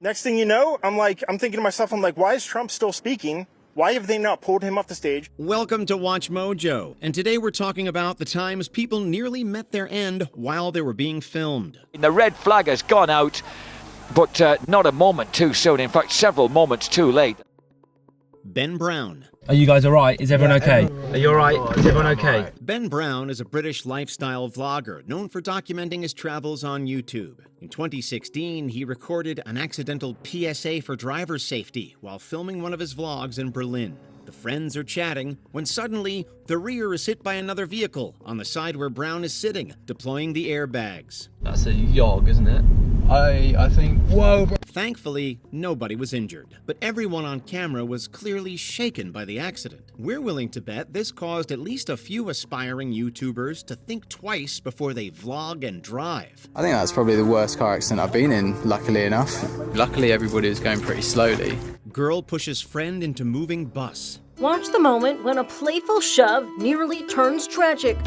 Next thing you know, I'm thinking to myself, why is Trump still speaking? Why have they not pulled him off the stage? Welcome to Watch Mojo, and today we're talking about the times people nearly met their end while they were being filmed. The red flag has gone out, but not a moment too soon. In fact, several moments too late. Ben Brown. Are you guys alright? Is everyone okay? Are you alright? Is everyone okay? Ben Brown is a British lifestyle vlogger known for documenting his travels on YouTube. In 2016, he recorded an accidental PSA for driver safety while filming one of his vlogs in Berlin. The friends are chatting when suddenly the rear is hit by another vehicle on the side where Brown is sitting, deploying the airbags. That's a yog, isn't it? I think, whoa. Thankfully, nobody was injured, but everyone on camera was clearly shaken by the accident. We're willing to bet this caused at least a few aspiring YouTubers to think twice before they vlog and drive. I think that's probably the worst car accident I've been in, luckily enough. Luckily, everybody was going pretty slowly. Girl pushes friend into moving bus. Watch the moment when a playful shove nearly turns tragic.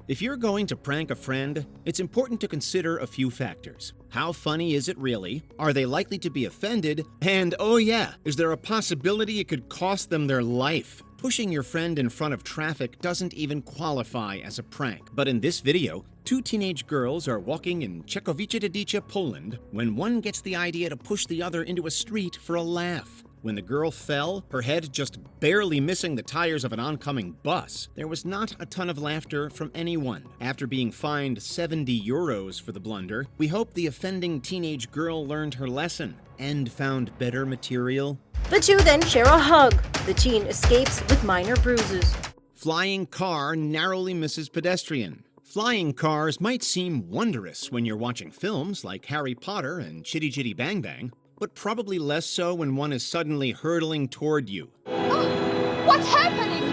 If you're going to prank a friend, it's important to consider a few factors. How funny is it really? Are they likely to be offended? And oh yeah, is there a possibility it could cost them their life? Pushing your friend in front of traffic doesn't even qualify as a prank. But in this video, two teenage girls are walking in Czechowice, Poland, when one gets the idea to push the other into a street for a laugh. When the girl fell, her head just barely missing the tires of an oncoming bus, there was not a ton of laughter from anyone. After being fined €70 for the blunder, we hope the offending teenage girl learned her lesson and found better material. The two then share a hug. The teen escapes with minor bruises. Flying car narrowly misses pedestrian. Flying cars might seem wondrous when you're watching films like Harry Potter and Chitty Chitty Bang Bang, but probably less so when one is suddenly hurtling toward you. Oh, what's happening?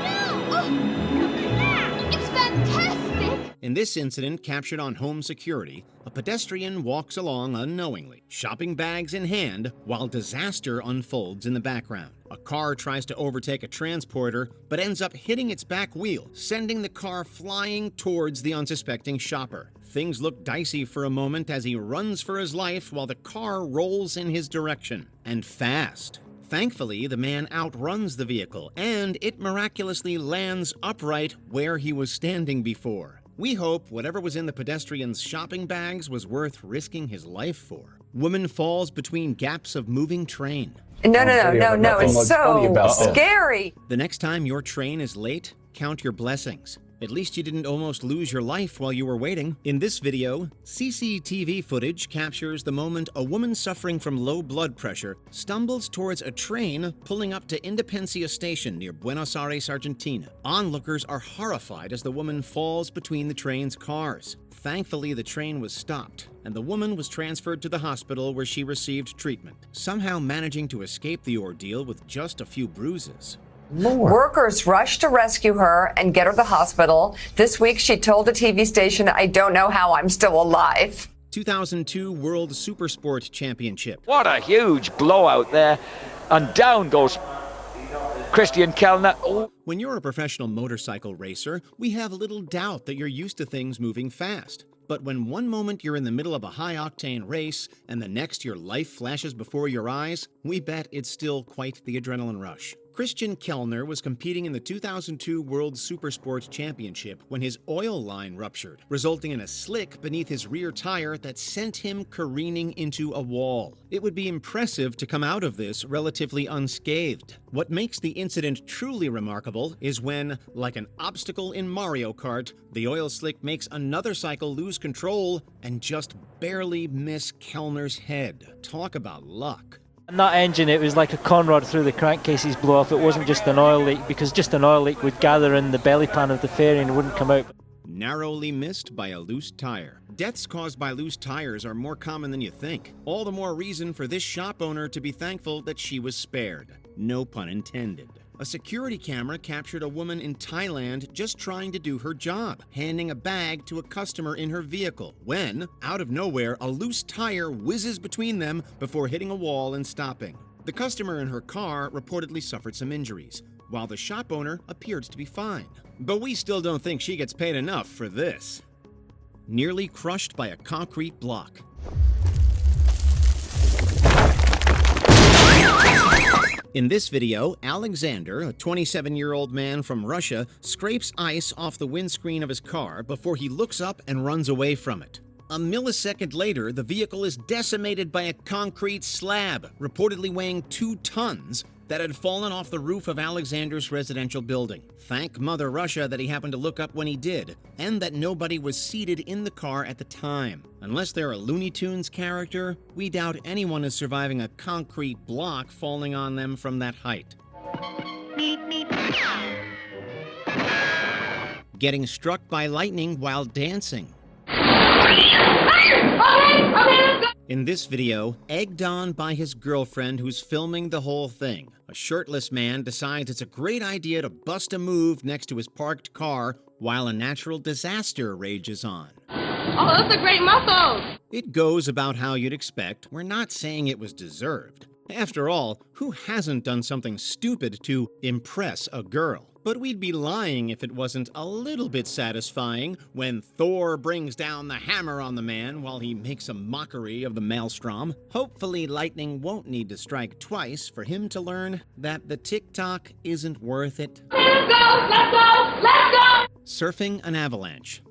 No! Oh, it's fantastic! In this incident captured on home security, a pedestrian walks along unknowingly, shopping bags in hand, while disaster unfolds in the background. A car tries to overtake a transporter, but ends up hitting its back wheel, sending the car flying towards the unsuspecting shopper. Things look dicey for a moment as he runs for his life while the car rolls in his direction, and fast. Thankfully, the man outruns the vehicle, and it miraculously lands upright where he was standing before. We hope whatever was in the pedestrian's shopping bags was worth risking his life for. Woman falls between gaps of moving train. No, it's so scary. The next time your train is late, count your blessings. At least you didn't almost lose your life while you were waiting. In this video, CCTV footage captures the moment a woman suffering from low blood pressure stumbles towards a train pulling up to Independencia station near Buenos Aires, Argentina. Onlookers are horrified as the woman falls between the train's cars. Thankfully, the train was stopped, and the woman was transferred to the hospital where she received treatment, somehow managing to escape the ordeal with just a few bruises. Lord. Workers rushed to rescue her and get her to the hospital. This week, she told a TV station, "I don't know how I'm still alive." 2002 World Supersport Championship. What a huge blowout there. And down goes Christian Kellner. Oh. When you're a professional motorcycle racer, we have little doubt that you're used to things moving fast. But when one moment you're in the middle of a high-octane race and the next your life flashes before your eyes, we bet it's still quite the adrenaline rush. Christian Kellner was competing in the 2002 World Supersport Championship when his oil line ruptured, resulting in a slick beneath his rear tire that sent him careening into a wall. It would be impressive to come out of this relatively unscathed. What makes the incident truly remarkable is when, like an obstacle in Mario Kart, the oil slick makes another cycle lose control and just barely miss Kellner's head. Talk about luck. And that engine, it was like a conrod through the crankcases blow off. It wasn't just an oil leak, because just an oil leak would gather in the belly pan of the fairing and wouldn't come out. Narrowly missed by a loose tire. Deaths caused by loose tires are more common than you think. All the more reason for this shop owner to be thankful that she was spared. No pun intended. A security camera captured a woman in Thailand just trying to do her job, handing a bag to a customer in her vehicle, when, out of nowhere, a loose tire whizzes between them before hitting a wall and stopping. The customer in her car reportedly suffered some injuries, while the shop owner appeared to be fine. But we still don't think she gets paid enough for this. Nearly crushed by a concrete block. In this video, Alexander, a 27-year-old man from Russia, scrapes ice off the windscreen of his car before he looks up and runs away from it. A millisecond later, the vehicle is decimated by a concrete slab, reportedly weighing 2 tons, that had fallen off the roof of Alexander's residential building. Thank Mother Russia that he happened to look up when he did, and that nobody was seated in the car at the time. Unless they're a Looney Tunes character, we doubt anyone is surviving a concrete block falling on them from that height. Getting struck by lightning while dancing. In this video, egged on by his girlfriend who's filming the whole thing, a shirtless man decides it's a great idea to bust a move next to his parked car while a natural disaster rages on. Oh, that's a great muscle! It goes about how you'd expect. We're not saying it was deserved. After all, who hasn't done something stupid to impress a girl? But we'd be lying if it wasn't a little bit satisfying when Thor brings down the hammer on the man while he makes a mockery of the maelstrom. Hopefully lightning won't need to strike twice for him to learn that the TikTok isn't worth it. Let's go! Let's go! Let's go! Surfing an avalanche.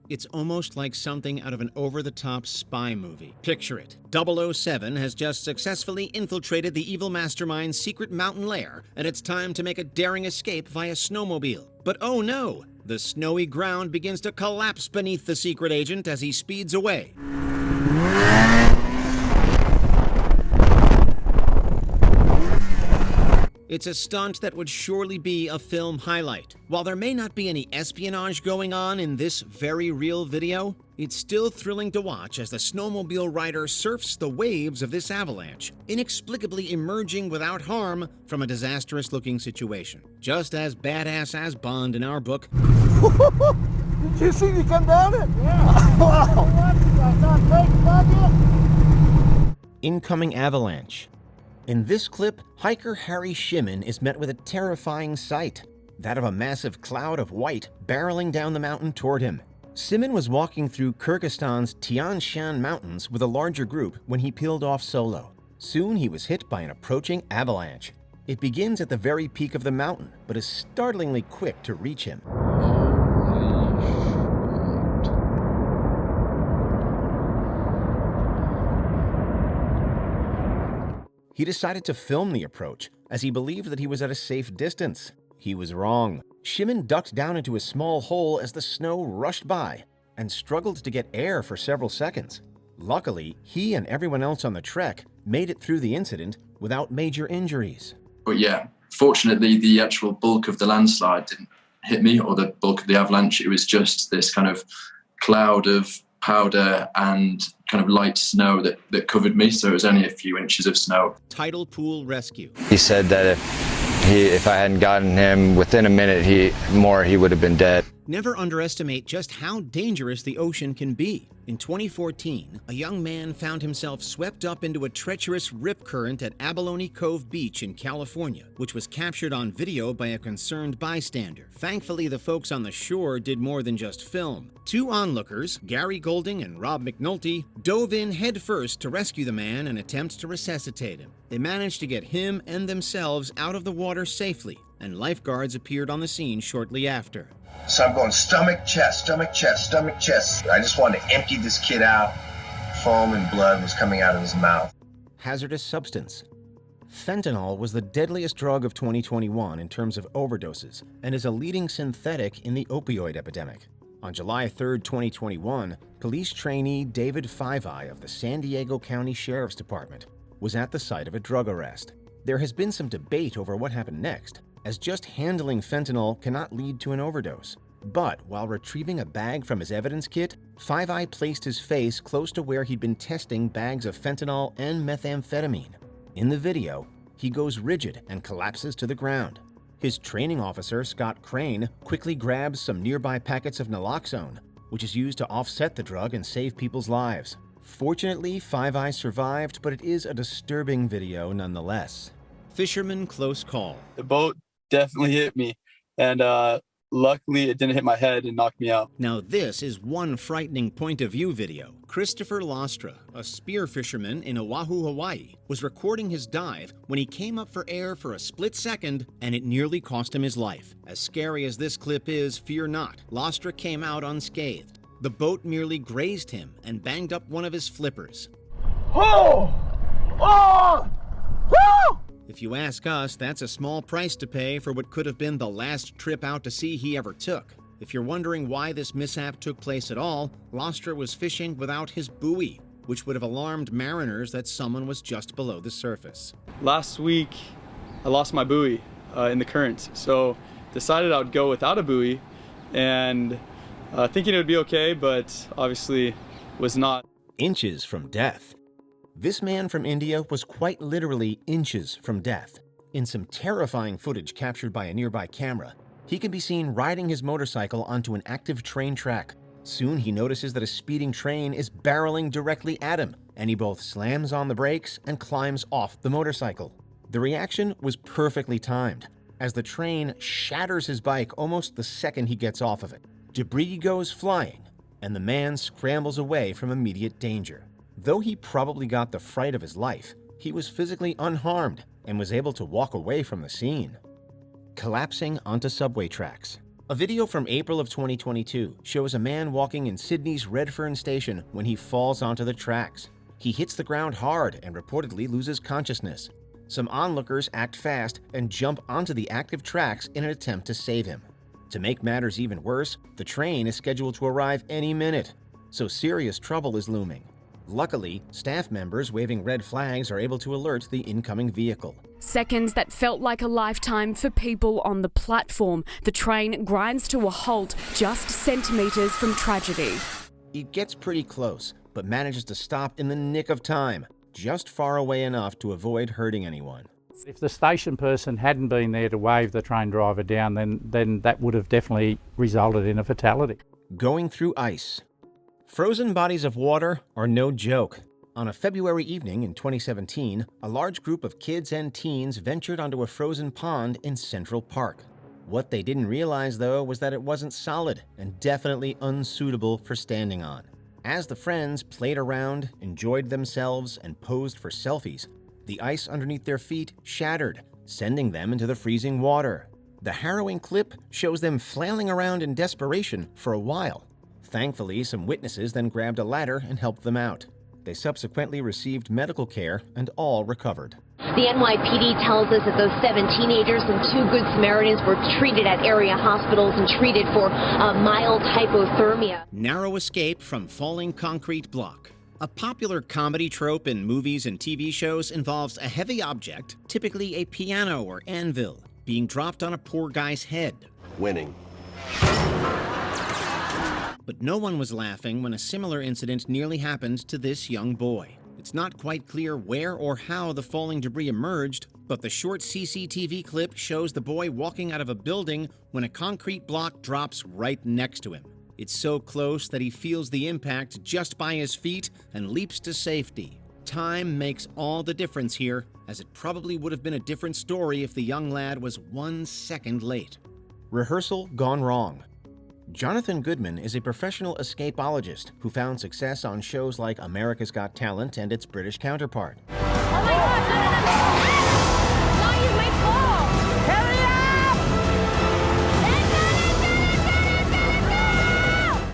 It's almost like something out of an over-the-top spy movie. Picture it. 007 has just successfully infiltrated the evil mastermind's secret mountain lair, and it's time to make a daring escape via snowmobile. But oh no! The snowy ground begins to collapse beneath the secret agent as he speeds away. It's a stunt that would surely be a film highlight. While there may not be any espionage going on in this very real video, it's still thrilling to watch as the snowmobile rider surfs the waves of this avalanche, inexplicably emerging without harm from a disastrous-looking situation. Just as badass as Bond in our book. Did you see me come down it? Yeah. Wow. Incoming avalanche. In this clip, hiker Harry Shimon is met with a terrifying sight, that of a massive cloud of white barreling down the mountain toward him. Shimon was walking through Kyrgyzstan's Tian Shan Mountains with a larger group when he peeled off solo. Soon he was hit by an approaching avalanche. It begins at the very peak of the mountain, but is startlingly quick to reach him. He decided to film the approach, as he believed that he was at a safe distance. He was wrong. Shimon ducked down into a small hole as the snow rushed by, and struggled to get air for several seconds. Luckily, he and everyone else on the trek made it through the incident without major injuries. But yeah, fortunately, the actual bulk of the landslide didn't hit me, or the bulk of the avalanche. It was just this kind of cloud of powder and kind of light snow that covered me, so it was only a few inches of snow. Tidal Pool Rescue. He said that if I hadn't gotten him within a minute he would have been dead. Never underestimate just how dangerous the ocean can be. In 2014, a young man found himself swept up into a treacherous rip current at Abalone Cove Beach in California, which was captured on video by a concerned bystander. Thankfully, the folks on the shore did more than just film. 2 onlookers, Gary Golding and Rob McNulty, dove in headfirst to rescue the man and attempt to resuscitate him. They managed to get him and themselves out of the water safely, and lifeguards appeared on the scene shortly after. So I'm going stomach, chest, stomach, chest, stomach, chest. I just wanted to empty this kid out. Foam and blood was coming out of his mouth. Hazardous substance. Fentanyl was the deadliest drug of 2021 in terms of overdoses and is a leading synthetic in the opioid epidemic. On July 3, 2021, police trainee David Five-Eye of the San Diego County Sheriff's Department was at the site of a drug arrest. There has been some debate over what happened next, as just handling fentanyl cannot lead to an overdose. But while retrieving a bag from his evidence kit, Five-Eye placed his face close to where he'd been testing bags of fentanyl and methamphetamine. In the video, he goes rigid and collapses to the ground. His training officer, Scott Crane, quickly grabs some nearby packets of naloxone, which is used to offset the drug and save people's lives. Fortunately, Five-Eye survived, but it is a disturbing video nonetheless. Fisherman Close Call. The boat definitely hit me, and Luckily, it didn't hit my head and knock me out. Now this is one frightening point of view video. Christopher Lostra, a spear fisherman in Oahu, Hawaii, was recording his dive when he came up for air for a split second and it nearly cost him his life. As scary as this clip is, fear not, Lostra came out unscathed. The boat merely grazed him and banged up one of his flippers. Oh! Oh! Woo! If you ask us, that's a small price to pay for what could have been the last trip out to sea he ever took. If you're wondering why this mishap took place at all, Lostra was fishing without his buoy, which would have alarmed mariners that someone was just below the surface. Last week, I lost my buoy in the current, so decided I would go without a buoy, and thinking it would be okay, but obviously was not. Inches from death. This man from India was quite literally inches from death. In some terrifying footage captured by a nearby camera, he can be seen riding his motorcycle onto an active train track. Soon he notices that a speeding train is barreling directly at him, and he both slams on the brakes and climbs off the motorcycle. The reaction was perfectly timed, as the train shatters his bike almost the second he gets off of it. Debris goes flying, and the man scrambles away from immediate danger. Though he probably got the fright of his life, he was physically unharmed and was able to walk away from the scene. Collapsing onto subway tracks. A video from April of 2022 shows a man walking in Sydney's Redfern station when he falls onto the tracks. He hits the ground hard and reportedly loses consciousness. Some onlookers act fast and jump onto the active tracks in an attempt to save him. To make matters even worse, the train is scheduled to arrive any minute, so serious trouble is looming. Luckily, staff members waving red flags are able to alert the incoming vehicle. Seconds that felt like a lifetime for people on the platform. The train grinds to a halt just centimeters from tragedy. It gets pretty close, but manages to stop in the nick of time, just far away enough to avoid hurting anyone. If the station person hadn't been there to wave the train driver down, then that would have definitely resulted in a fatality. Going through ice. Frozen bodies of water are no joke. On a February evening in 2017, a large group of kids and teens ventured onto a frozen pond in Central Park. What they didn't realize, though, was that it wasn't solid and definitely unsuitable for standing on. As the friends played around, enjoyed themselves, and posed for selfies, the ice underneath their feet shattered, sending them into the freezing water. The harrowing clip shows them flailing around in desperation for a while. Thankfully, some witnesses then grabbed a ladder and helped them out. They subsequently received medical care and all recovered. The NYPD tells us that those 7 teenagers and 2 Good Samaritans were treated at area hospitals and treated for mild hypothermia. Narrow escape from falling concrete block. A popular comedy trope in movies and TV shows involves a heavy object, typically a piano or anvil, being dropped on a poor guy's head. Winning. But no one was laughing when a similar incident nearly happened to this young boy. It's not quite clear where or how the falling debris emerged, but the short CCTV clip shows the boy walking out of a building when a concrete block drops right next to him. It's so close that he feels the impact just by his feet and leaps to safety. Time makes all the difference here, as it probably would have been a different story if the young lad was 1 second late. Rehearsal gone wrong. Jonathan Goodman is a professional escapologist who found success on shows like America's Got Talent and its British counterpart. Oh my God, no, you may fall. Hurry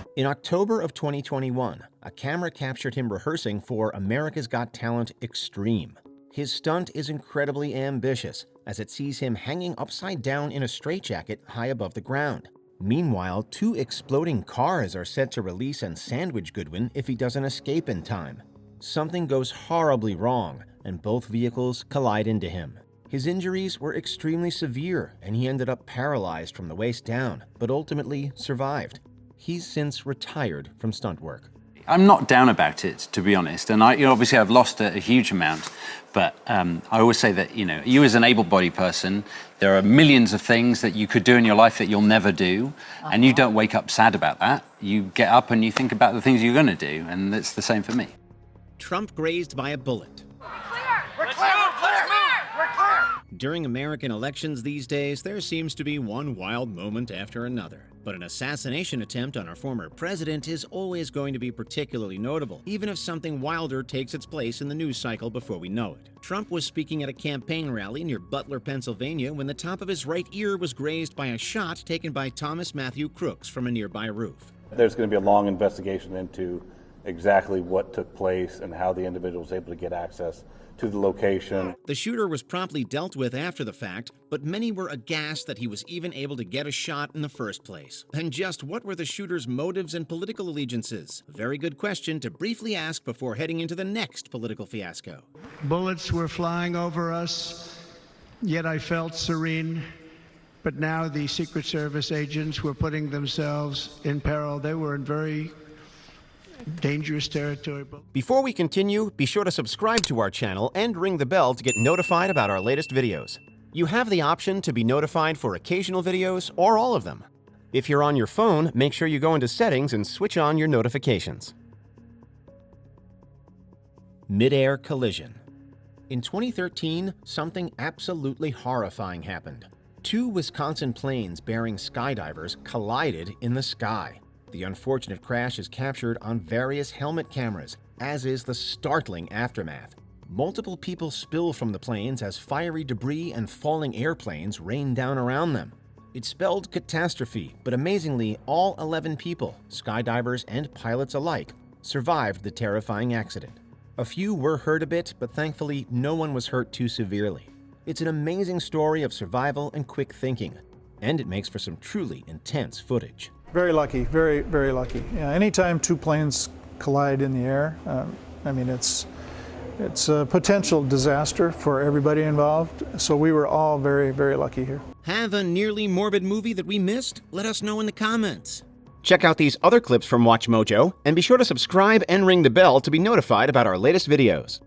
up! In October of 2021, a camera captured him rehearsing for America's Got Talent Extreme. His stunt is incredibly ambitious, as it sees him hanging upside down in a straitjacket high above the ground. Meanwhile, 2 exploding cars are set to release and sandwich Goodwin if he doesn't escape in time. Something goes horribly wrong, and both vehicles collide into him. His injuries were extremely severe, and he ended up paralyzed from the waist down, but ultimately survived. He's since retired from stunt work. I'm not down about it, to be honest, and obviously I've lost a huge amount, but I always say that, you as an able-bodied person, there are millions of things that you could do in your life that you'll never do, and you don't wake up sad about that. You get up and you think about the things you're going to do, and it's the same for me. Trump grazed by a bullet. We're clear! We're clear! We're clear! During American elections these days, there seems to be one wild moment after another. But an assassination attempt on our former president is always going to be particularly notable, even if something wilder takes its place in the news cycle before we know it. Trump was speaking at a campaign rally near Butler, Pennsylvania, when the top of his right ear was grazed by a shot taken by Thomas Matthew Crooks from a nearby roof. There's going to be a long investigation into exactly what took place and how the individual was able to get access to the location. The shooter was promptly dealt with after the fact, but many were aghast that he was even able to get a shot in the first place. And just what were the shooter's motives and political allegiances? A very good question to briefly ask before heading into the next political fiasco. Bullets were flying over us, yet I felt serene. But now the Secret Service agents were putting themselves in peril. They were in very dangerous territory. Before we continue, be sure to subscribe to our channel and ring the bell to get notified about our latest videos. You have the option to be notified for occasional videos or all of them. If you're on your phone, make sure you go into settings and switch on your notifications. Midair collision. In 2013, something absolutely horrifying happened. 2 Wisconsin planes bearing skydivers collided in the sky. The unfortunate crash is captured on various helmet cameras, as is the startling aftermath. Multiple people spill from the planes as fiery debris and falling airplanes rain down around them. It spelled catastrophe, but amazingly, all 11 people, skydivers and pilots alike, survived the terrifying accident. A few were hurt a bit, but thankfully no one was hurt too severely. It's an amazing story of survival and quick thinking, and it makes for some truly intense footage. Very lucky, very, very lucky. Yeah, anytime 2 planes collide in the air, I mean, it's a potential disaster for everybody involved. So we were all very, very lucky here. Have a nearly morbid movie that we missed? Let us know in the comments. Check out these other clips from WatchMojo, and be sure to subscribe and ring the bell to be notified about our latest videos.